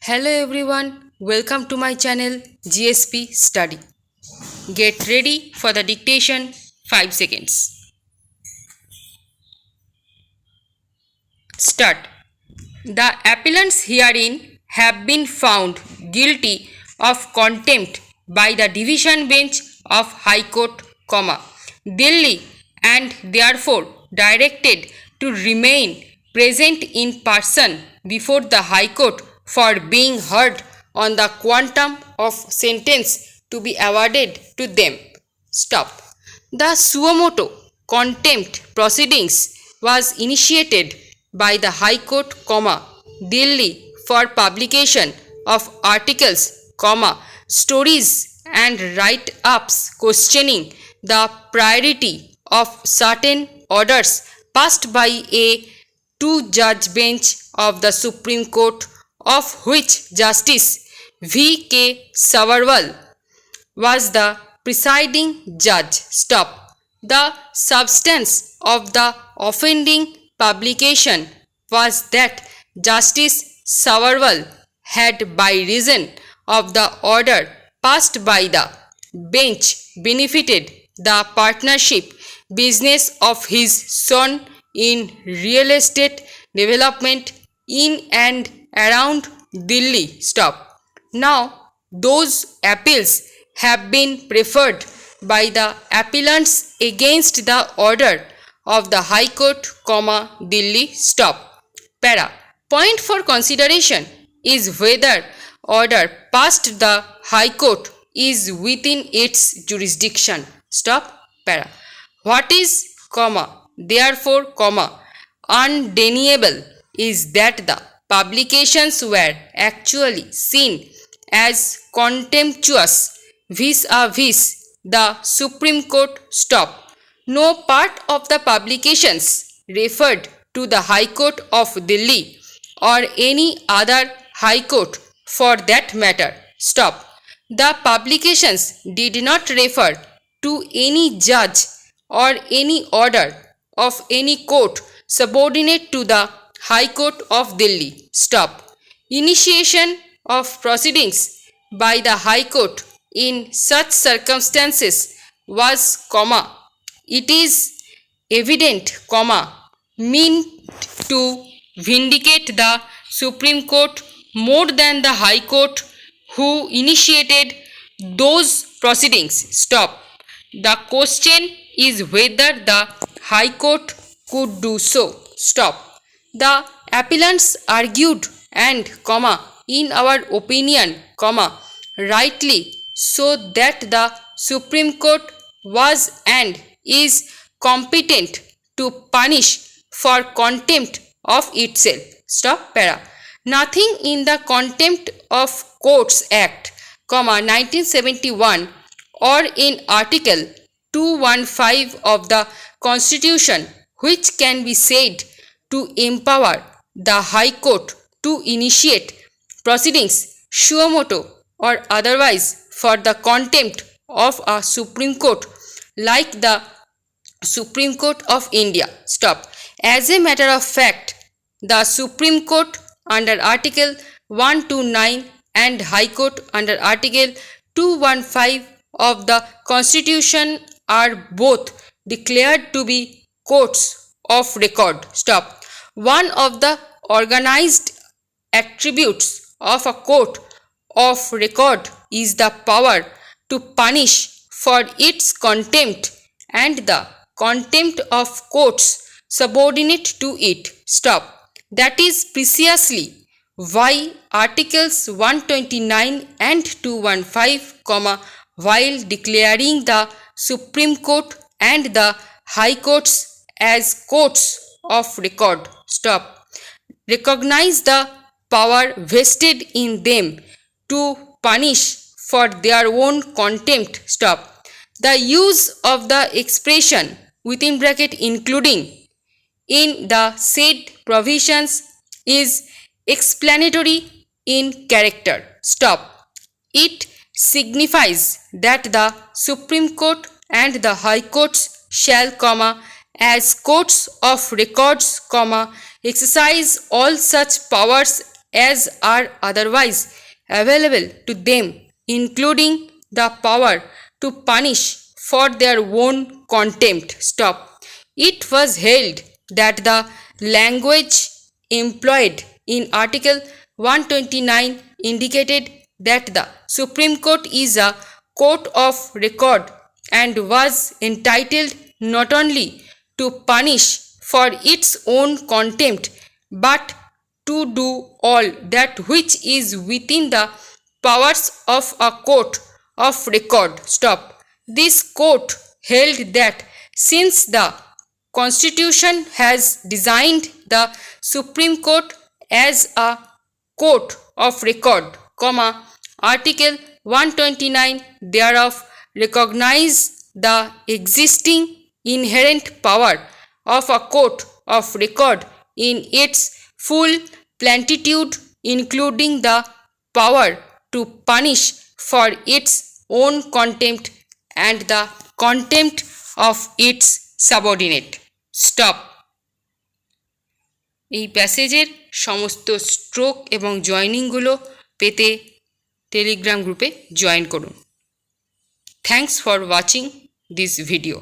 Hello everyone, welcome to my channel GSP Study. Get ready for the dictation 5 seconds. Start. The appellants herein have been found guilty of contempt by the Division Bench of High Court, Delhi, and therefore directed to remain present in person before the High Court for being heard on the quantum of sentence to be awarded to them. Stop. The suo motu contempt proceedings was initiated by the High Court, Delhi for publication of articles, stories and write-ups questioning the priority of certain orders passed by a two-judge bench of the Supreme Court, of which Justice V.K. Savarwal was the presiding judge. Stop. The substance of the offending publication was that Justice Savarwal had, by reason of the order passed by the bench, benefited the partnership business of his son in real estate development in and around Delhi. Stop. Now, those appeals have been preferred by the appellants against the order of the High Court, Delhi. Stop. Para. Point for consideration is whether order passed the High Court is within its jurisdiction. Stop. Para. What is, therefore, undeniable is that the publications were actually seen as contemptuous vis-a-vis the Supreme Court. Stop. No part of the publications referred to the High Court of Delhi or any other High Court for that matter. Stop. The publications did not refer to any judge or any order of any court subordinate to the High Court of Delhi. Stop. Initiation of proceedings by the High Court in such circumstances was, it is evident, meant to vindicate the Supreme Court more than the High Court who initiated those proceedings. Stop. The question is whether the High Court could do so. Stop. The appellants argued and, in our opinion, rightly so that the Supreme Court was and is competent to punish for contempt of itself. Stop. Para. Nothing in the Contempt of Courts Act, 1971 or in Article 215 of the Constitution which can be said to empower the High Court to initiate proceedings suo motu or otherwise for the contempt of a Supreme Court like the Supreme Court of India. Stop. As a matter of fact, the Supreme Court under Article 129 and High Court under Article 215 of the Constitution are both declared to be courts of record. Stop. One of the organized attributes of a court of record is the power to punish for its contempt and the contempt of courts subordinate to it. Stop. That is precisely why Articles 129 and 215, while declaring the Supreme Court and the High Courts as courts of record, stop, recognize the power vested in them to punish for their own contempt. Stop. The use of the expression within bracket including in the said provisions is explanatory in character. Stop. It signifies that the Supreme Court and the High Courts shall, as courts of records, exercise all such powers as are otherwise available to them, including the power to punish for their own contempt. Stop. It was held that the language employed in Article 129 indicated that the Supreme Court is a court of record and was entitled not only to punish for its own contempt but to do all that which is within the powers of a court of record. Stop. This court held that since the Constitution has designed the Supreme Court as a court of record, Article 129 thereof recognize the existing inherent power of a court of record in its full plenitude, including the power to punish for its own contempt and the contempt of its subordinate. Stop. এই প্যাসেজের সমস্ত stroke এবং জয়নিংগুলো পেতে Telegram গ্রুপে join করুন। Thanks for watching this video.